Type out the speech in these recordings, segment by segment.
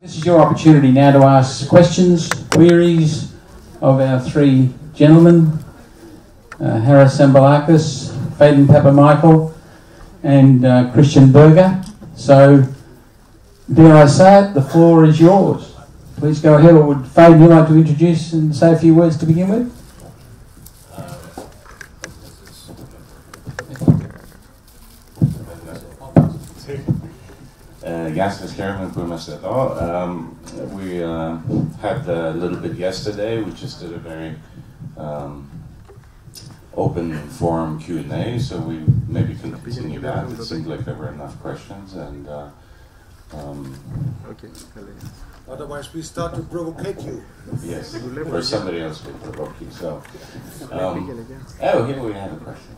This is your opportunity now to ask questions, queries of our three gentlemen, Harris Zambarloukos, Papamichael, and Christian Berger. So, dare I say it, the floor is yours. Please go ahead. Or would Faden, you like to introduce and say a few words to begin with? We had a little bit yesterday. We just did a very open forum Q&A, so we maybe can continue that. It seemed like there were enough questions, and otherwise we start to provocate you. Yes, or somebody else will provoke you. So, oh, here we have a question.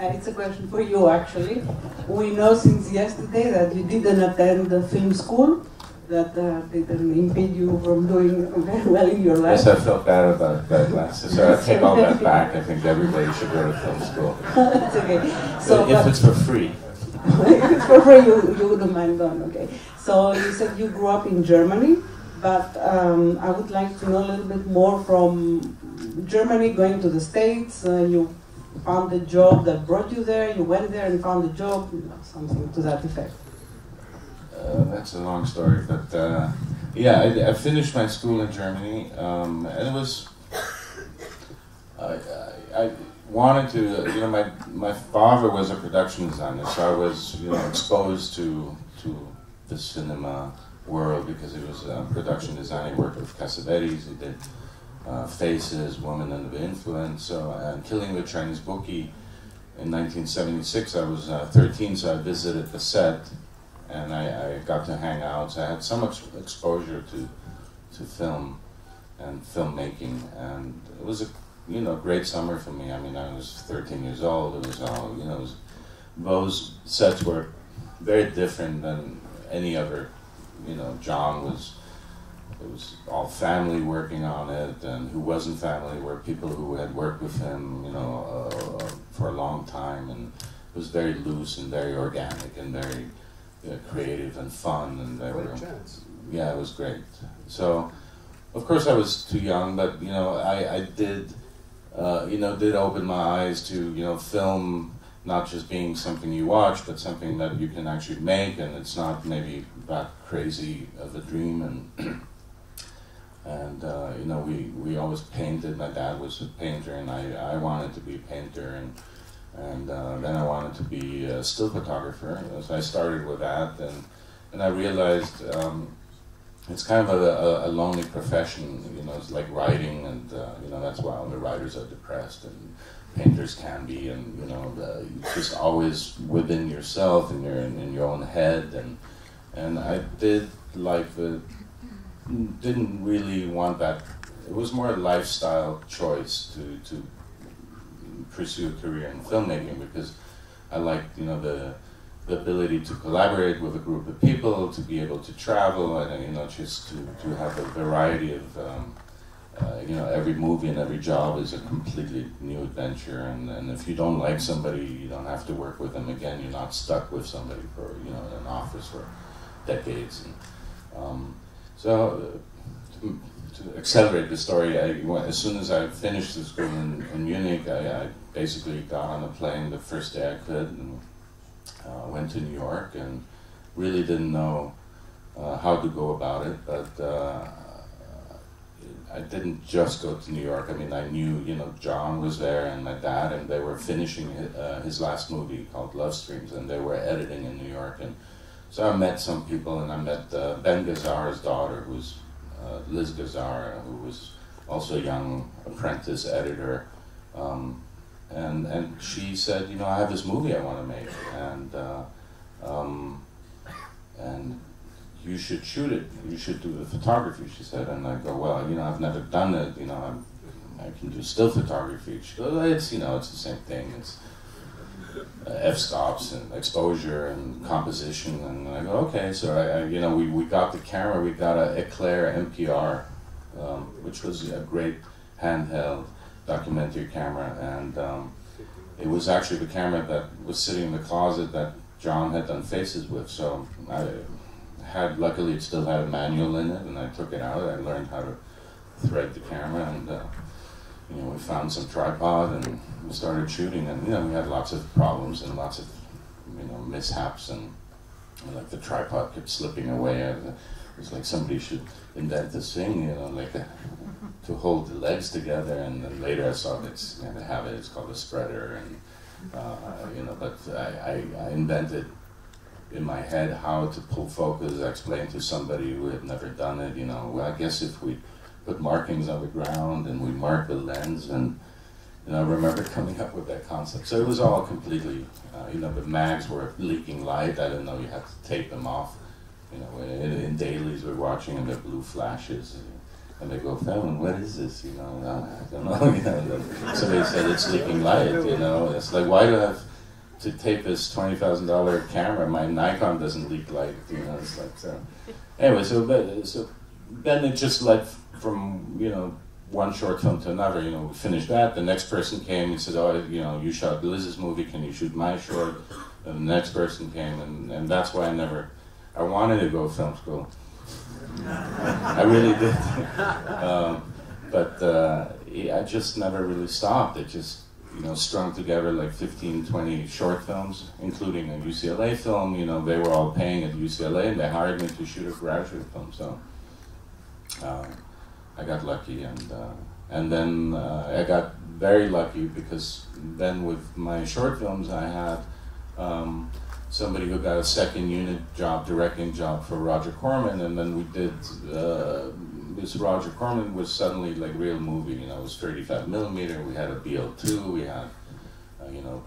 It's a question for you, actually. We know since yesterday that you didn't attend the film school, that didn't impede you from doing very well in your life. Yes, I felt bad about that last, so I take all that back. I think everybody should go to film school. That's okay. So, if it's for free. If it's for free, you wouldn't mind going, okay. So you said you grew up in Germany, but I would like to know a little bit more from Germany, going to the States. You found a job that brought you there, you went there and found a job, something to that effect. That's a long story, but yeah, I finished my school in Germany, and it was, I wanted to, you know, my father was a production designer, so I was, you know, exposed to the cinema world because he was a production designer. He worked with Cassavetes, he did Faces, Woman Under the Influence, and Killing the Chinese Bookie in 1976. I was 13, so I visited the set, and I got to hang out. So I had so much exposure to film and filmmaking, and it was a great summer for me. I mean, I was 13 years old. It was all, you know, those sets were very different than any other. You know, it was all family working on it, and who wasn't family were people who had worked with him, you know, for a long time, and it was very loose and very organic and very creative and fun, and they were, yeah, it was great. So, of course, I was too young, but you know, I did, did open my eyes to, you know, film not just being something you watch, but something that you can actually make, and it's not maybe that crazy of a dream. And you know, we always painted. My dad was a painter, and I wanted to be a painter, and then I wanted to be a still photographer. So I started with that, and I realized it's kind of a lonely profession. You know, it's like writing, and you know, that's why all the writers are depressed, and painters can be, and you know, just always within yourself, and you're in your own head, and I did like didn't really want that. It was more a lifestyle choice to pursue a career in filmmaking, because I liked, you know, the ability to collaborate with a group of people, to be able to travel, and you know, just to have a variety of you know, every movie and every job is a completely new adventure, and if you don't like somebody, you don't have to work with them again. You're not stuck with somebody for, you know, in an office for decades. And so to accelerate the story, as soon as I finished the school in Munich, I basically got on a plane the first day I could, and went to New York, and really didn't know how to go about it, but I didn't just go to New York. I mean, I knew, you know, John was there and my dad, and they were finishing his last movie called Love Streams, and they were editing in New York. And so I met some people, and I met Ben Gazzara's daughter, who's Liz Gazzara, who was also a young apprentice editor. And she said, you know, I have this movie I want to make, and you should shoot it. You should do the photography, she said. And I go, well, you know, I've never done it. You know, I can do still photography. She goes, it's, you know, it's the same thing. It's f-stops and exposure and composition. And I go, okay. So you know, we got the camera. We got a Eclair MPR, which was a great handheld documentary camera, and it was actually the camera that was sitting in the closet that John had done Faces with. So I luckily it still had a manual in it, and I took it out. I learned how to thread the camera, and you know, we found some tripod and we started shooting, and you know, we had lots of problems and lots of, you know, mishaps, and like the tripod kept slipping away. It was like somebody should invent this thing, you know, like to hold the legs together. And then later I saw that it's, you know, they have it. It's called a spreader, and you know. But I invented in my head how to pull focus. I explained to somebody who had never done it. You know, well, I guess if we put markings on the ground and we mark the lens, and you know, I remember coming up with that concept. So it was all completely, you know, the mags were leaking light. I didn't know you had to tape them off. You know, in dailies we're watching and the blue flashes, and they go, "Felon, what is this?" You know, I don't know. You know, somebody said it's leaking light. You know, it's like, why do I have to tape this $20,000 camera? My Nikon doesn't leak light. You know, it's like so. Anyway, so then it just led from, you know, one short film to another. You know, we finished that. The next person came and said, "Oh, you know, you shot Liz's movie. Can you shoot my short?" And the next person came, and that's why I wanted to go film school. I really did. But I just never really stopped. It just, you know, strung together like 15, 20 short films, including a UCLA film. You know, they were all paying at UCLA, and they hired me to shoot a graduate film. So I got lucky, and then I got very lucky, because then with my short films I had somebody who got a second unit job, directing job for Roger Corman, and then we did, this Roger Corman was suddenly like real movie, you know, it was 35mm, we had a BL2, we had, you know,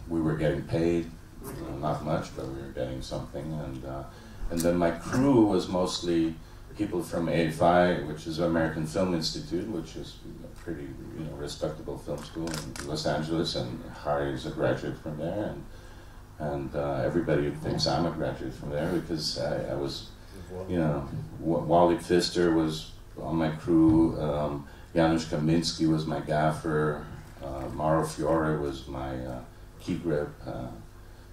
we were getting paid, you know, not much, but we were getting something, and then my crew was mostly people from AFI, which is American Film Institute, which is a pretty, you know, respectable film school in Los Angeles, and Harry is a graduate from there, and everybody thinks I'm a graduate from there, because I was, you know, Wally Pfister was on my crew, Janusz Kaminski was my gaffer, Mauro Fiore was my key grip.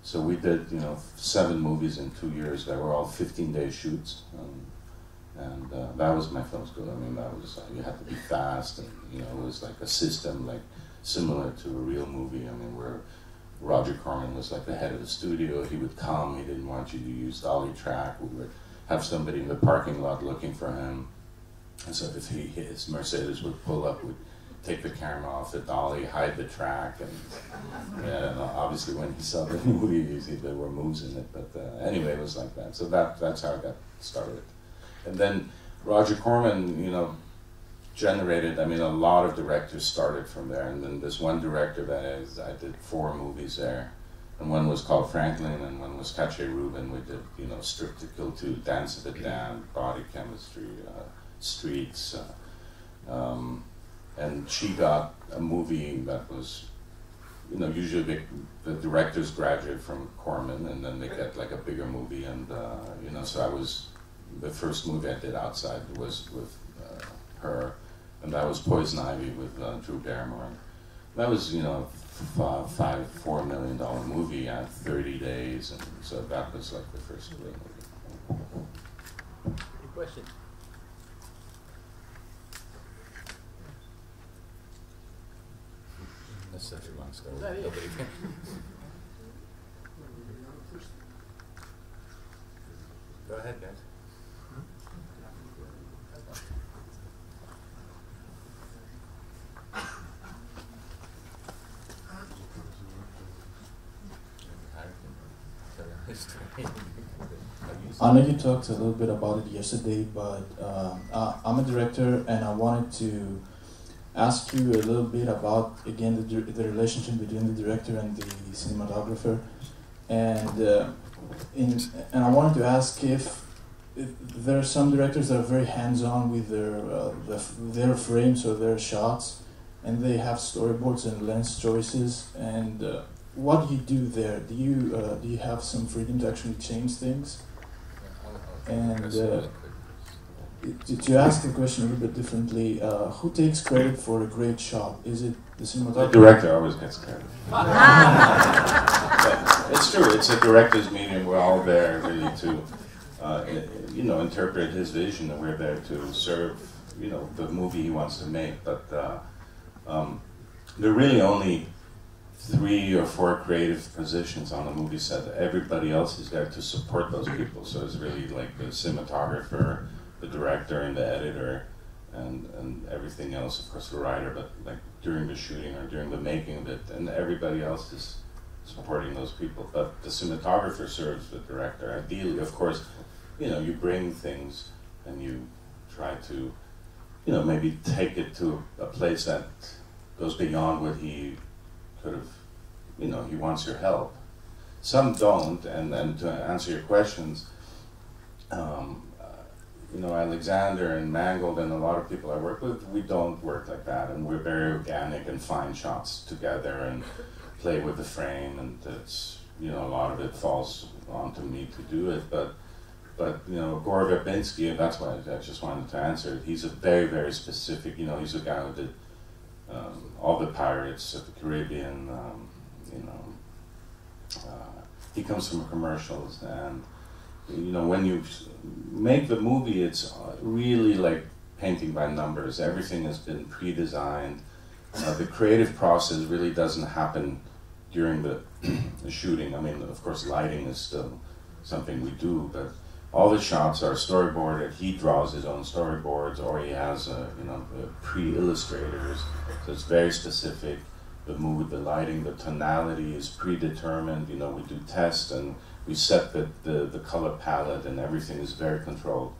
So we did, you know, 7 movies in 2 years that were all 15-day shoots. And that was my film school. I mean, that was, you had to be fast, and, you know, it was like a system like similar to a real movie. I mean, where Roger Corman was like the head of the studio. He would come, he didn't want you to use dolly track. We would have somebody in the parking lot looking for him. And so if his Mercedes would pull up, we'd take the camera off the dolly, hide the track, and obviously when he saw the movie, there were moves in it. But anyway, it was like that. So that's how I got started. And then Roger Corman, you know, generated, I mean, a lot of directors started from there. And then there's one director I did 4 movies there. And one was called Franklin, and one was Cache Rubin. We did, you know, Strip to Kill 2, Dance of the Damned, Body Chemistry, Streets. And she got a movie that was, you know, usually the directors graduate from Corman, and then they get like a bigger movie. And, you know, so the first movie I did outside was with her, and that was Poison Ivy with Drew Barrymore. That was, you know, $4 million movie at 30 days, and so that was like the first real movie. Any questions? That's such a long story. Nobody can. Go ahead, guys. I know you talked a little bit about it yesterday, but I'm a director, and I wanted to ask you a little bit about, again, the relationship between the director and the cinematographer, and I wanted to ask if there are some directors that are very hands-on with their frames or their shots, and they have storyboards and lens choices, and what do you do there? Do you have some freedom to actually change things? And to ask the question a little bit differently, who takes credit for a great shot? Is it the cinematographer? The director always gets credit. It's true. It's a director's medium. We're all there really to you know, interpret his vision, and we're there to serve, you know, the movie he wants to make. But there are really only 3 or 4 creative positions on the movie set. Everybody else is there to support those people. So it's really like the cinematographer, the director, and the editor, and everything else. Of course, the writer, but like during the shooting or during the making of it, and everybody else is supporting those people. But the cinematographer serves the director. Ideally, of course, you know, you bring things and you try to, you know, maybe take it to a place that goes beyond what he could have, you know, he wants your help. Some don't, and to answer your questions, you know, Alexander and Mangold and a lot of people I work with, we don't work like that, and we're very organic and find shots together and play with the frame, and it's, you know, a lot of it falls onto me to do it, but you know, Gore Verbinski, that's why I just wanted to answer it. He's a very, very specific, you know, he's a guy who did all the Pirates of the Caribbean, you know, he comes from commercials, and you know, when you make the movie, it's really like painting by numbers. Everything has been pre-designed. The creative process really doesn't happen during the shooting. I mean, of course, lighting is still something we do, but all the shots are storyboarded. He draws his own storyboards, or he has, you know, pre-illustrators. So it's very specific. The mood, the lighting, the tonality is predetermined. You know, we do tests and we set the color palette, and everything is very controlled.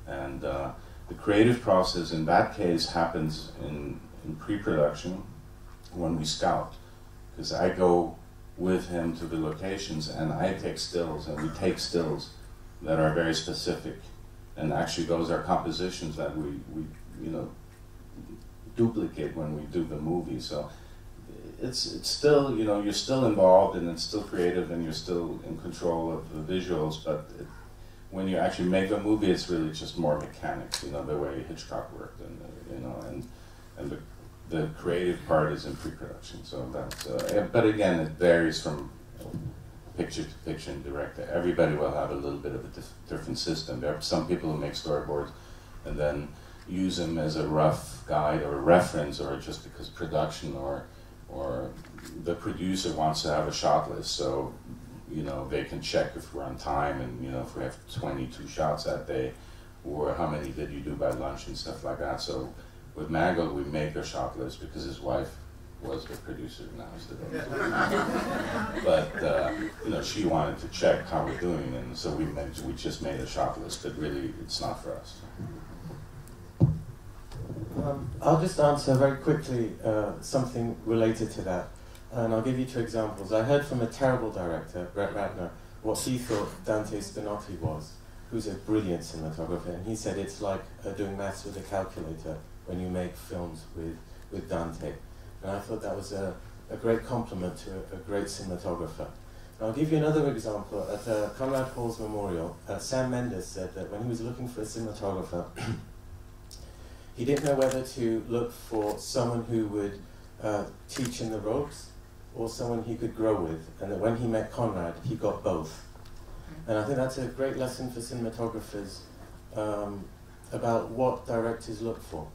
And the creative process in that case happens in pre-production when we scout, because I go with him to the locations and I take stills, and we take stills that are very specific, and actually those are compositions that we you know, duplicate when we do the movie. So it's still, you know, you're still involved, and it's still creative, and you're still in control of the visuals, but when you actually make a movie, it's really just more mechanics, you know, the way Hitchcock worked, and you know, and the creative part is in pre-production. So that's, but again, it varies from picture to picture and director. Everybody will have a little bit of a different system. There are some people who make storyboards and then use them as a rough guide or a reference, or just because production or the producer wants to have a shot list, so you know, they can check if we're on time, and you know, if we have 22 shots that day, or how many did you do by lunch and stuff like that. So with Mangold, we make a shot list because his wife was the producer, now is the director. But you know, she wanted to check how we're doing, and so we just made a shot list, but really it's not for us. I'll just answer very quickly something related to that, and I'll give you 2 examples. I heard from a terrible director, Brett Ratner, what he thought Dante Spinotti was, who's a brilliant cinematographer, and he said it's like doing maths with a calculator when you make films with Dante. And I thought that was a great compliment to a great cinematographer. And I'll give you another example. At Conrad Hall's memorial, Sam Mendes said that when he was looking for a cinematographer, he didn't know whether to look for someone who would teach in the ropes or someone he could grow with, and that when he met Conrad, he got both. And I think that's a great lesson for cinematographers about what directors look for.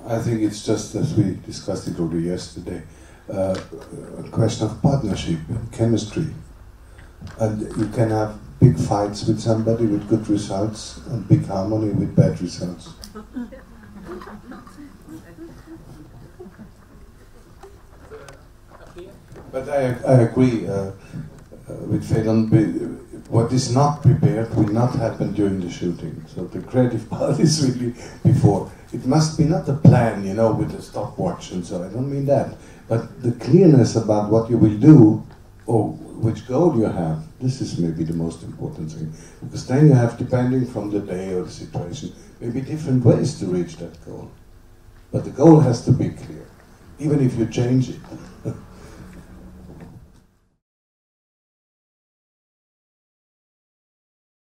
I think it's just, as we discussed it already yesterday, a question of partnership and chemistry. And you can have big fights with somebody with good results and big harmony with bad results. But I agree with Fedon. What is not prepared will not happen during the shooting. So the creative part is really before. It must be not a plan, you know, with a stopwatch and so. I don't mean that. But the clearness about what you will do or which goal you have, this is maybe the most important thing. Because then you have, depending from the day or the situation, maybe different ways to reach that goal. But the goal has to be clear, even if you change it.